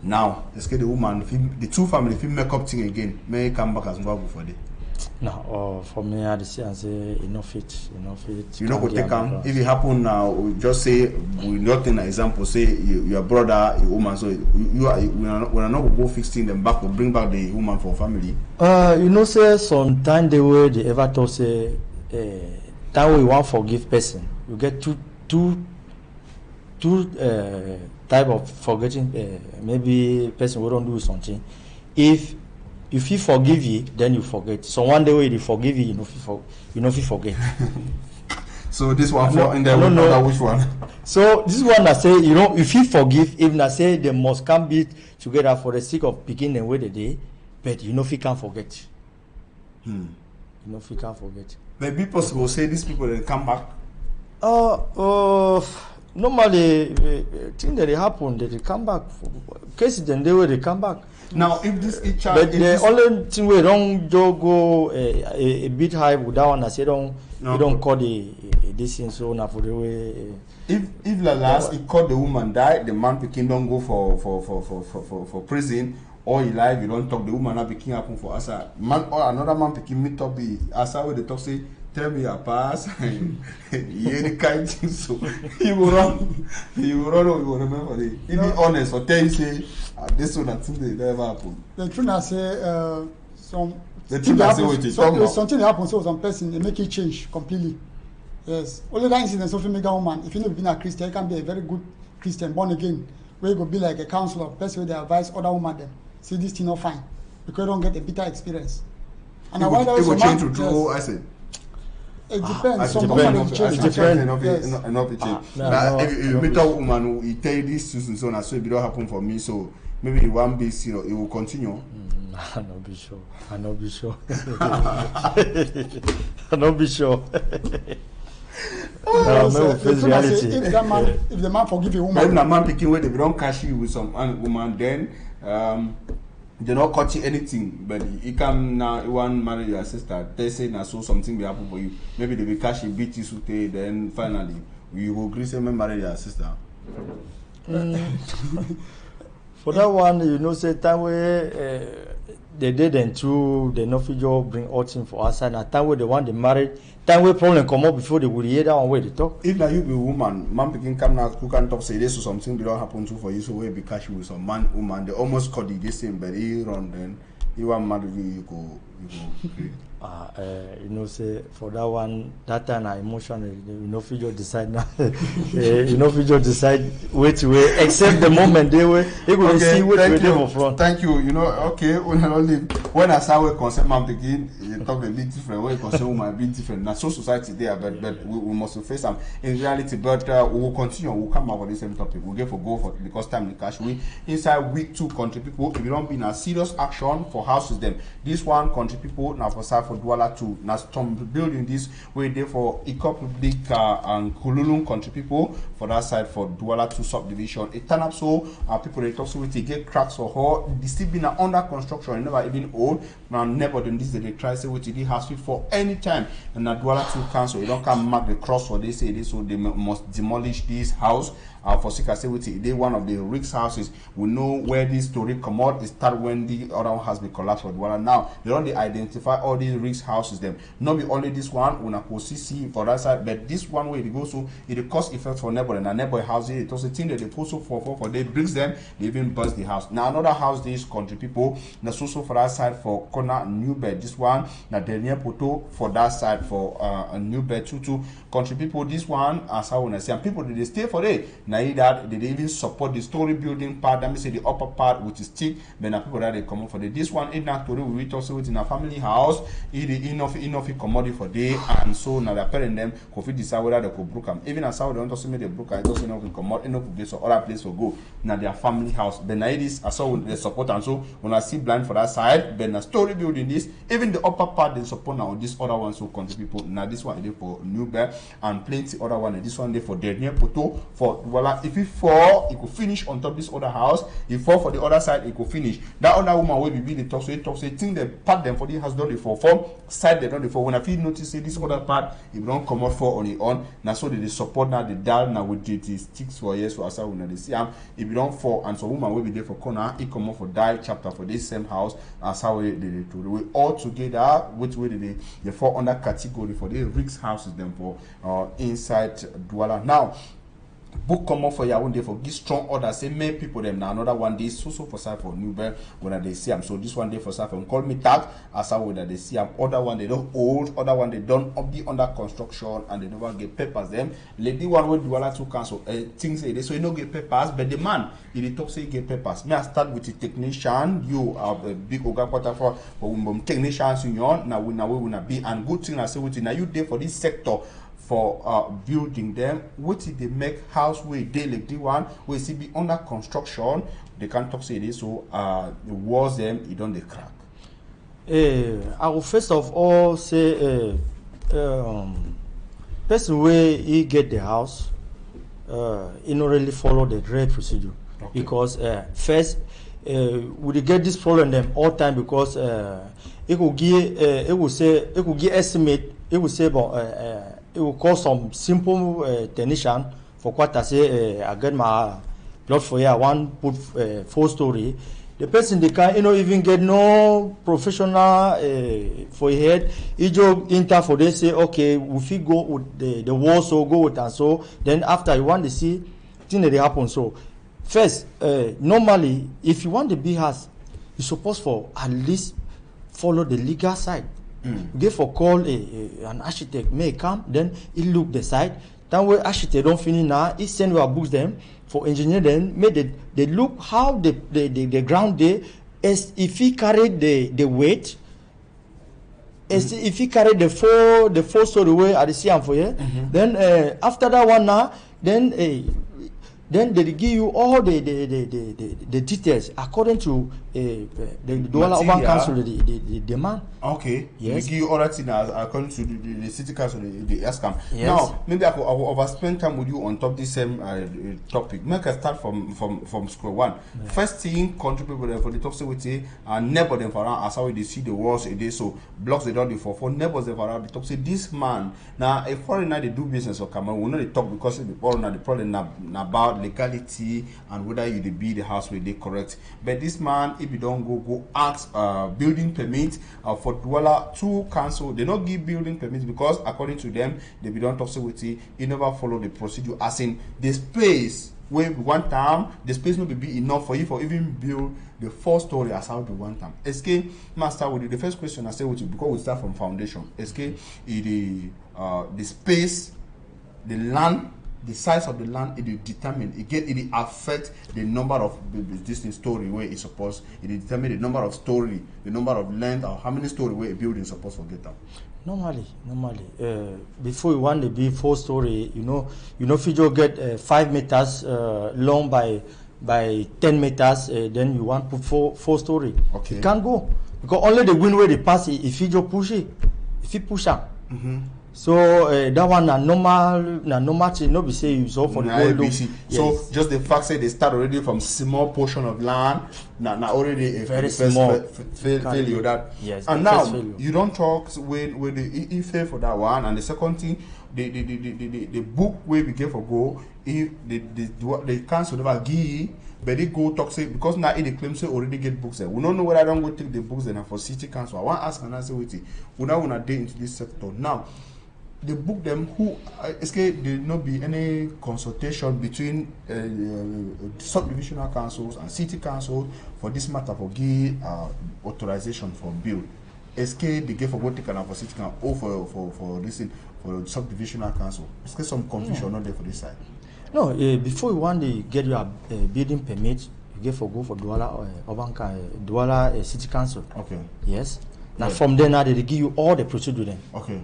Now let's get the woman the two family if you make up thing again, may come back as well for the no, for me, I say enough it. You know, go take them. If it happen now, we just say we not an example. Say your brother, a woman. So we are not go fixing them back or bring back the woman for family. You know, say sometimes the way they ever talk say, that way you want forgive person. You get two type of forgetting. Maybe person who don't do something. If he forgive you, then you forget. So one day when he forgive you, you know forget. So this one for in the no. Which one? So this one I say, if he forgive, even I say they must come be together for the sake of beginning with the day, but if he can't forget. If he can't forget. Maybe possible say these people they come back. Normally thing that they happen that they come back. Cases then they come back. Now, if this child, but the only thing we don't go a bit high with that one, I say don't call the this thing so now for the way. If the last he called the woman die, the man picking don't go for prison or he live, you don't talk the woman not picking happen for us. Man or another man picking meet up be as where they talk say tell me your past any kind thing so he will run or you will remember the if be honest or tell you say this one that thing they never happen. The truth I say something that happens so some person they make it change completely. Yes. Only that incident of make a woman, if you never been a Christian, you can be a very good Christian born again, where you go be like a counselor, person where they advise other women them. See this thing not fine. Because you don't get a bitter experience. And it will change to true I said. It depends. It depends. If you meet a woman who he tell you this so and so it don't happen for me, so maybe it won't be it will continue. I'm not be sure. I'm not be sure. If the man forgive a woman, if the man picking where they don't catch you with some woman, then they not cut you anything, but he come now you want marry your sister. They say now so something will happen for you. Maybe they will catch you, beat you, then finally you will agree to marry your sister. For that one, say time where they did and two the no figure bring all thing for us and at time where they want the married time where problem come up before they would hear that one way they talk. If now you be woman, man begin come now who can talk say this or something they don't happen to for you so we be catch with some man woman they almost call the same but he run then you want married you go you know, say for that one, that time I emotionally, you know, figure decide now. You know, figure decide which way, except the moment they were, they will see which way they were from. Thank you. You know, okay, when I saw a concern, man begin, you talk a bit different. When concern woman be different. Now, so society there, but we must face them in reality. But we will continue. We'll come up with the same topic. We'll go for because time the cash. We inside week 2 country people. If you don't be in a serious action for houses, them this one country people now for side for Douala 2. Now some building this way there for Republic and Kululun country people for that side for Douala 2 subdivision. It turn up so people they talk so with get cracks or hole. This still been under construction, never even old. Now never done this they try say what the house for any time and now Douala 2 council you don't come mark the cross for they say this so they must demolish this house. For security, they one of the risk houses. We know where this story come out. It start when the other one has been collapsed for Douala. Now they only identify all these risk houses. Them not be only this one. We na see for that side, but this one way they go so it cost effect for neighbor and a neighbor house. It also thing that they put so for they bricks them. They even burst the house. Now another house these country people. Na so for that side for corner new bed. This one na Denier Poto for that side for a new bed two country people. This one as how when I say and people they stay for it. Now that they even support the story building part. That means say the upper part which is thick. Then the people that they come for the this one in that story we also within a family house. It enough commodity for day and so now the parent them could decide whether they could broke them. Even as how they don't also make the broker, it also enough commodity enough place or other place to go. Now their family house. Then I this as so they support and so when I see blind for that side, then the story building this, even the upper part they support now this other one so country people. Now this one is for New Bear and plenty other one and this one they for Denier Poto for voila. If it fall, it could finish on top of this other house. If fall for the other side, it could finish. That other woman will be the talk. So it talks. So think they part them for the house done for form side they done for. When I feel notice say this other part, if don't come out for on the on. Now so they support now the dial now with the sticks for years for us when they see them. If you don't fall and so woman will be there for corner, it come out for die chapter for this same house as how they do. We all together which way they fall under category for the risk houses them for inside Douala now. Book come up for your own day for give strong order. Say many people them now another one day so for side for New Bear when they see them. So this one day for side for call me tag as how that they see them. Other one they don't old, other one they don't be under construction and they never get papers them. Lady one will do all to cancel things say they so you don't get papers, but the man if they talk say get papers. May I start with the technician, you are a big oga quarter for technicians in your now we will be and good thing I say with now you there for this sector. For building them, what did they make house where they like the one where see be under construction, they can't talk say this so the walls them it don't they crack. I will first of all say person where he get the house he not really follow the right procedure. Okay. Because first we get this problem them all time because it will give estimate it will say about it will call some simple technician for what I say I get my plot for here one put 4-story. The person they can even get no professional for head. He just enter for they say okay if you go with the wall so go with and so then after you want to see thing that they happen. So first normally if you want the big house you supposed for at least follow the legal side. Give for call an architect may come then he look the site then where architect don't finish now he send our books them for engineer then make they look how the ground there as if he carried the weight as if he carried the four story way at the CM for here then after that one now then they give you all the details according to the Douala Urban Council the demand. Okay. Yes. They give you all that thing according to the city council the ESCAM. Yes. Now maybe I will overspend time with you on top this same topic. Make us start from square one. Yeah. First thing contribute for the top security and neighbor them for around as how they see the walls a day so blocks they don't do for neighbors them for around the top say this man now a foreigner they do business or Cameroon we know they talk because the foreigner the problem about about legality and whether you dey build the house where they correct. But this man, if you don't go ask building permit for Douala to council, they not give building permit because according to them, they be don't talk with it, you never follow the procedure. As in the space where one time the space not be enough for you for even build the 4-story as how the one time. SK master with the first question I say with you because we start from foundation. SK the space, the land, the size of the land, it determine it affect the number of this story where it's supposed. It determine the number of story, the number of length, or how many story where a building is supposed to get down. Normally, before you want to be 4-story, if you just get 5 meters long by 10 meters, then you want to put 4-story. Okay. You can't go because only the wind where they pass it. If you just push it, if you push up. So that one na normal thing. No be say you so for the whole. Yes. So just the fact that they start already from small portion of land, now already a very small failure that. Yes. And now you don't talk when the fail for that one. And the second thing, the book where we get for go, if the council never give. But they go talk say because now they claim say already get books there. We don't know whether I don't go take the books then for city council. I want to ask and answer with it. We now want to day into this sector. Now the book them who there not be any consultation between subdivisional councils and city councils for this matter for give authorization for build. They give for what they can for city council or for this for subdivisional council. Some confusion not there for this side. No, before you want to get your building permit, you get for go for Douala City Council. Okay. Yes. Now from there now they give you all the procedure then. Okay.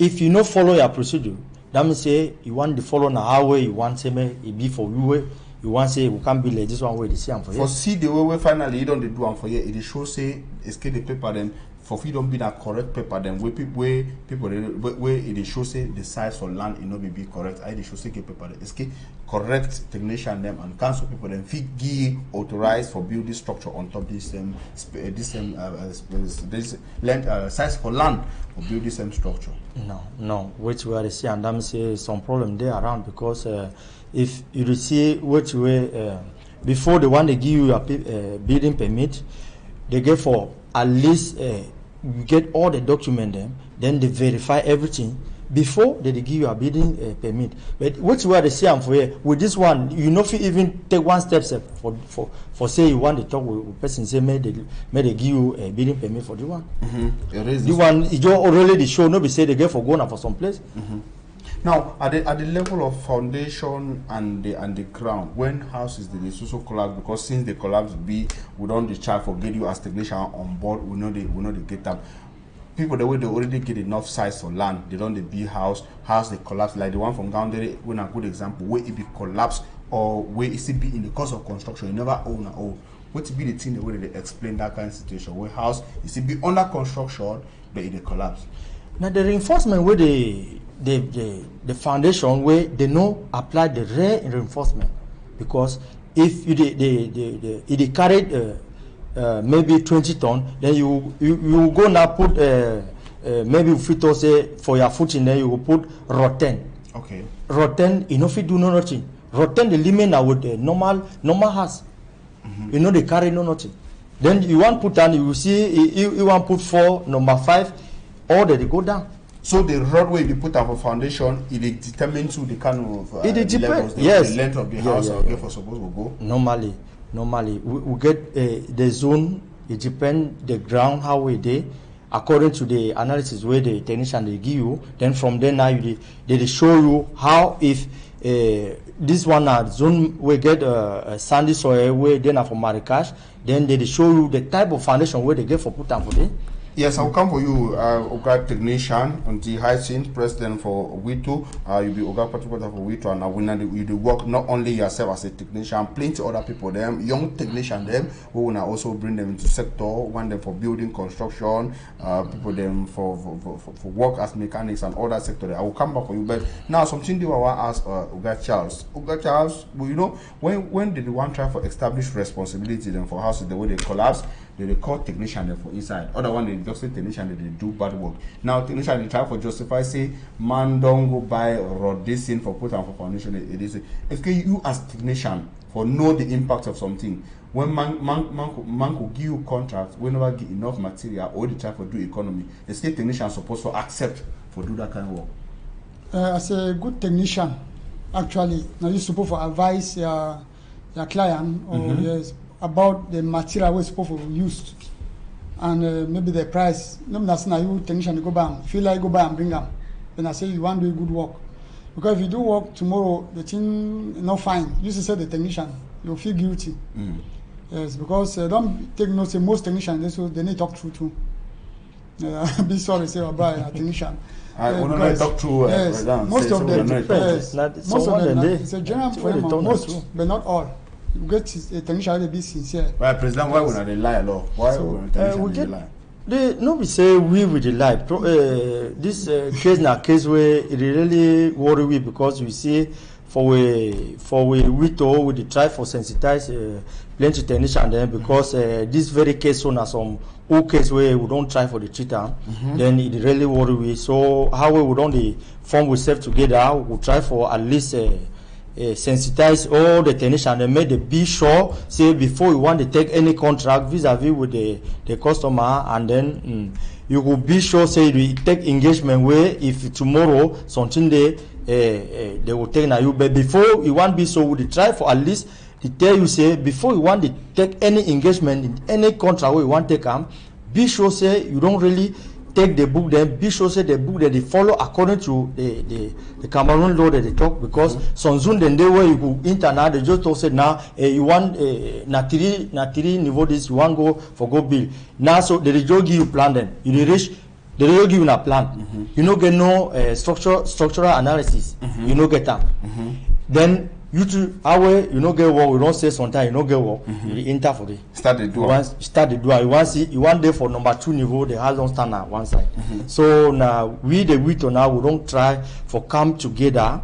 If you not follow your procedure, that means say you want to follow na highway, you want say it be for you way, you want say we can't be like this one way they see am for you. For see the way finally you don't do am for you, it show say escape the paper then. For freedom be that correct paper then where people where it show say the size for land it not be correct. I show say paper it's correct technician them and council people then fit give authorized for building structure on top this length size for land for build this same structure. No. Which way they see and them say some problem there around because if you see which way before the one they give you a building permit, they get for at least you get all the document then they verify everything before they give you a building permit. But which way they say I'm for here with this one, you know, if you even take one step for say you want to talk with person say may they give you a building permit for the one. The one it just already show no be say they get for going for some place. Now, at the level of foundation and the ground, when houses they also collapse because since they collapse, we don't discharge for get you as technician on board. We know they get them. People the way they already get enough size for land, they don't the big house they collapse like the one from Goundere. When a good example where it be collapsed or where it still be in the course of construction, you never own at all. What be the thing the way they explain that kind of situation where house is still be under construction but it collapse. Now the reinforcement where the foundation where they no apply the reinforcement because if they carried maybe 20 ton, then you go now put maybe if you say for your footing then you will put rotten. Okay. Rotten you know if you do nothing. Rotten the limit now with the normal house. You know they carry nothing. Then you want put down you see you want put 4 number 5 all they go down. So the roadway you put up for foundation, it determines to the kind of levels, yes. The length of the house or for suppose will go. Normally we get the zone. It depends the ground how we dey according to the analysis where the technician they give you. Then from there now they show you how if this one zone we get sandy soil where then for marikage. Then they show you the type of foundation where they get for put down for them. Yes, I'll come for you, Oga technician on the high scene president for WITO. You'll be Oga particular for WITO, and you do work not only yourself as a technician, plenty other people, them young technician, them who will also bring them into sector, want them for building, construction, people them for work as mechanics and other sector. I will come back for you, but now something do I want to ask Oga Charles. Oga Charles, well, you know, when did the one try for established responsibility then for houses the way they collapse? they call technician for inside. Other one they just say technician they do bad work. Now technician they try for justify say man don't go buy rod this in for put on for foundation. It is okay you as technician for know the impact of something. When man could give you contracts, whenever get enough material or the try for do economy, the state technician supposed to accept for do that kind of work. As a good technician, actually, now you're supposed to advise your client or yes, about the material we're supposed to use and maybe the price. No, that's not you technician to go buy them. Feel like go buy and bring them. Then I say you want to do good work. Because if you do work tomorrow, the thing is not fine. You should say the technician, you'll feel guilty. Yes, because don't take notes. Most technicians, they need to talk through too. Be sorry, say about a technician. I want to talk through. Yes, most of them. Yes, most of them. It's a general for them. Most, but not all. You get a technician to be sincere. Why, President? Why would they lie a lot? Why would they lie? No, we say we with the lie. This case na case where it really worry we because we see for we too we try for sensitize plenty technician then because this very case so na some old case where we don't try for the cheater, then it really worry we. So how we don't form ourselves together, we try for at least sensitize all the technician and make the be sure say before you want to take any contract vis-a-vis with the customer, and then you will be sure say you take engagement where if tomorrow something they will take na you, but before you want be so we try for at least to tell you say before you want to take any engagement in any contract where you want to take them, be sure say you don't really take the book, then be sure say the book that they follow according to the Cameroon law that they talk, because some soon then they where you go internet they just talk say now you want na three niveau this you want go for go bill now, so they just give you plan then you reach they don't give you a plan, you no get no structural analysis, you no get that, then you too our you no get work, we don't say sometimes you no get work, you enter for the start the door, you want see you want there for number 2 niveau the house don't stand at one side. So now we to now we don't try for come together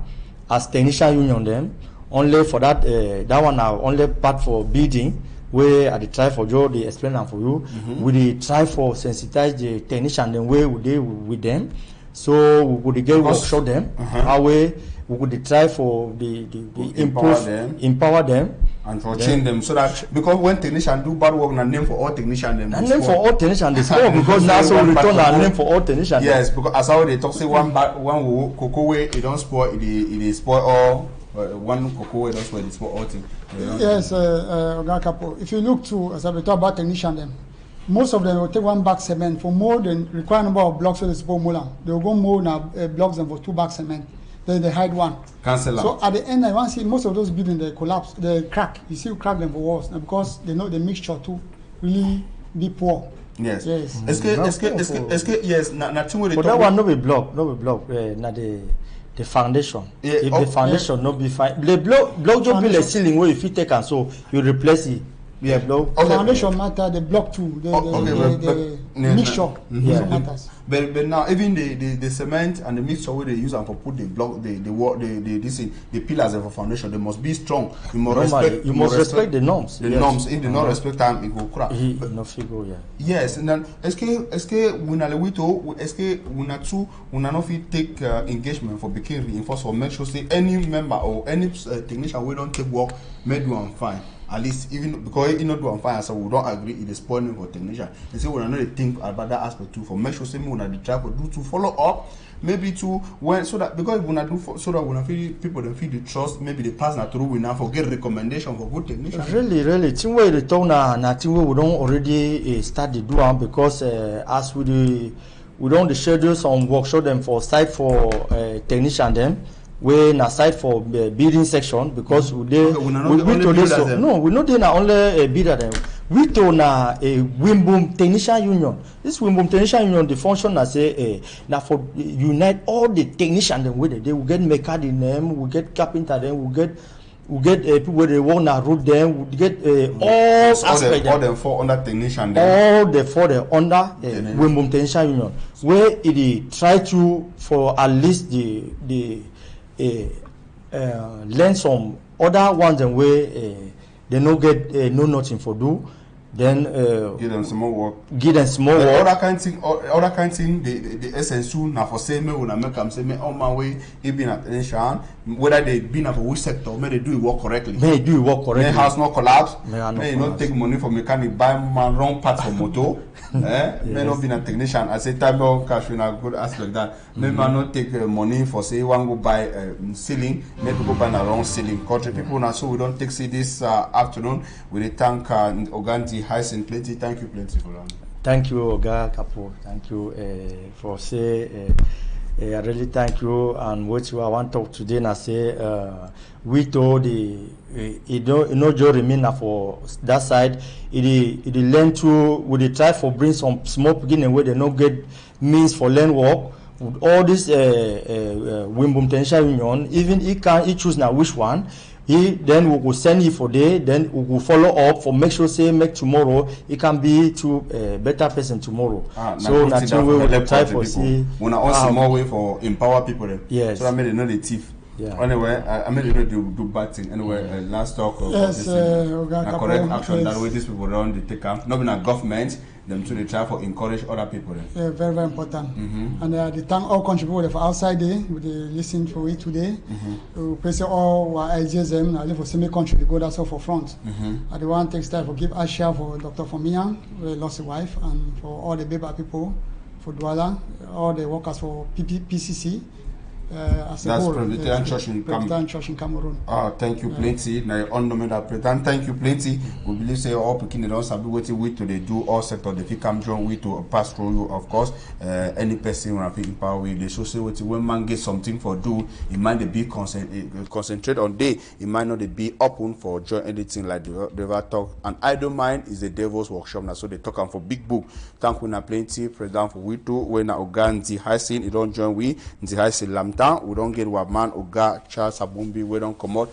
as technician union them only for that that one now only part for bidding where I try for Joe they explain them for you, we try for sensitize the technician then where we deal with them, so we would get workshop them how way we could try for the empower them and for change them, so that because when technicians do bad work, na name for all technicians them. Name for all technicians they score because now so we return our name for all technicians. Yes, because as how they talk say one cocoa way it don't spoil it spoil all one cocoa way don't spoil it spoil all thing. Yes, Oga Kapo. If you look to as I talk about technician them, most of them will take 1 bag cement for more than required number of blocks so they support more. They will go more now blocks than for 2 bags cement. Then they hide one. Cancel. So at the end, I want to see most of those buildings they collapse, they crack. You see, you crack them for walls because they know the mixture too really be poor. Yes. Yes. Yes. Nothing with but that one no be block. Na the foundation. Yeah, if the foundation no be fine, the block just be the ceiling where if you take and so you replace it. Yeah, block. Foundation matter, the block too, the mixture matters. But now even the cement and the mixture where they use and for put the block the pillars of a foundation, they must be strong. You must respect the norms. The norms. If they not respect them, it go crack. No figure, yeah. Yes, and then est-ce que we not fit take engagement for becoming reinforced or make sure say any member or any technician we don't take work make do and fine. At least even because you not do on fire, so we don't agree it is spoiling for technician. They say we are not think about that aspect too for make sure say we want to try to do to follow up, maybe to when so that because we not do so that we not feel people don't feel the trust, maybe the pass not through we now for get recommendation for good technician. Really, thing where the talk na thing where we don't already start the do because as we don't the schedule some workshop them for site for technician them. We na side for building section because we not doing only a bidder them. We to na a Wimbum technician union. This Wimbum technician union the function as a now for unite all the technicians them with it. They will get mechanic in them, we get carpenter them, we get people where they want to root them, we get all aspects. All the 4 under technician. All the 4 under Wimbum technician union. Where it try to for at least the learn some other ones and where they no get no nothing for do. then give them some more work. Give them small work. Other kind thing, the essence soon now for say me when I make them say me on my way, it been at nation, whether they been for which sector, may they do it work correctly. May do it work correctly. May house not collapse. May not take money from mechanic, buy my wrong parts for motor. Yes. May not be a technician. I say time of cash in a good aspect that. May not take money for say one go buy ceiling, maybe go buy a wrong ceiling. Country people now, so we don't take see this afternoon with the tank Oganti Hyacinth plenty. Thank you plenty for that. Thank you, Oga Kapo. Thank you for say. I really thank you. And what I want to talk today, and I say we told the no job remain for that side. It learn to we they try for bring some small beginning where they not get means for learn work. With all this Wimbum Potential Union, even he choose now which one. Then we will send you for day. Then we will follow up for make sure say make tomorrow it can be to a better person tomorrow. So that's we will try for see. We want also more way for empower people. Then. Yes. So I made another thief. Yeah. Anyway, I made it do bad thing. Anyway, last talk of yes, correct action. Yes. That way these people around the take up. Not in a government. Them to they try for encourage other people. Yeah, very important. And they thank all contributors for outside there. We listen for it today. We praise all our IGSM. I live for semi country. We go that's all for front. I the one takes time for give a share for Dr. Fomian, who lost a wife, and for all the baby people, for Douala, all the workers for PCC. As that's Presbyterian Church in Cameroon. Thank you plenty. Now unnominated president, thank you plenty. We believe say all Pekin don't sabi waiting with to they do all sector they fit come join with to pass through you of course. Any person when I think empower with they should say when man get something for do, it might be concentrate on day, it might not be open for join anything like the ever talk. And I don't mind is the devil's workshop now, so they talk for big book. Thank you na plenty president for we too when Oganti Hyacinth it don't join we the Hyacinth Lamta. We don't get what man Oga Charles Abumbi we don't come out